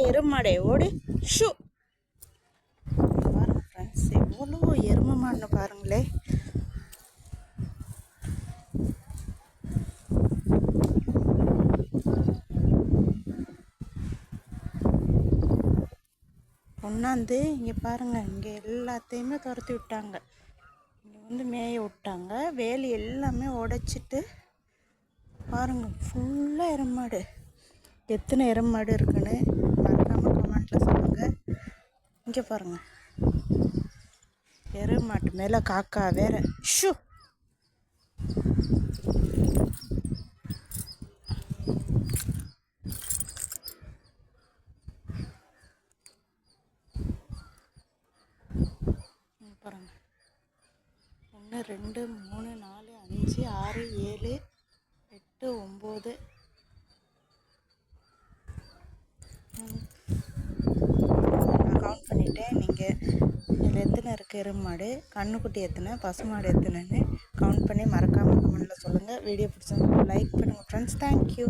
எருமாடே ஓடு ஷூ. பாருங்க ஃப்ரெண்ட்ஸ், எவ்வளோ எருமை மாடுன்னு பாருங்களே. கொண்டாந்து இங்கே பாருங்கள், இங்கே எல்லாத்தையுமே துரத்தி விட்டாங்க. இங்கே வந்து மேய விட்டாங்க. வேலி எல்லாமே உடைச்சிட்டு பாருங்கள், ஃபுல்லாக எருமாடு. எத்தனை எருமாடு இருக்குன்னு மறக்காமல் கமெண்ட்டில் சொல்லுங்கள். இங்கே பாருங்கள், எருமாட்டு மேலே காக்கா வேற. ஷூ. பாருங்க, 1 2 3 4 5 6 7 8 9. நான் கவுண்ட் பண்ணிட்டேன். நீங்கள் இதில் எத்தனை இருக்குது எருமாடு, கண்ணுக்குட்டி எத்தனை, பசுமாடு எத்தனைன்னு கவுண்ட் பண்ணி மறக்காமல் கமெண்ட்டில் சொல்லுங்கள். வீடியோ பிடிச்சவங்க லைக் பண்ணுங்கள் ஃப்ரெண்ட்ஸ். தேங்க்யூ.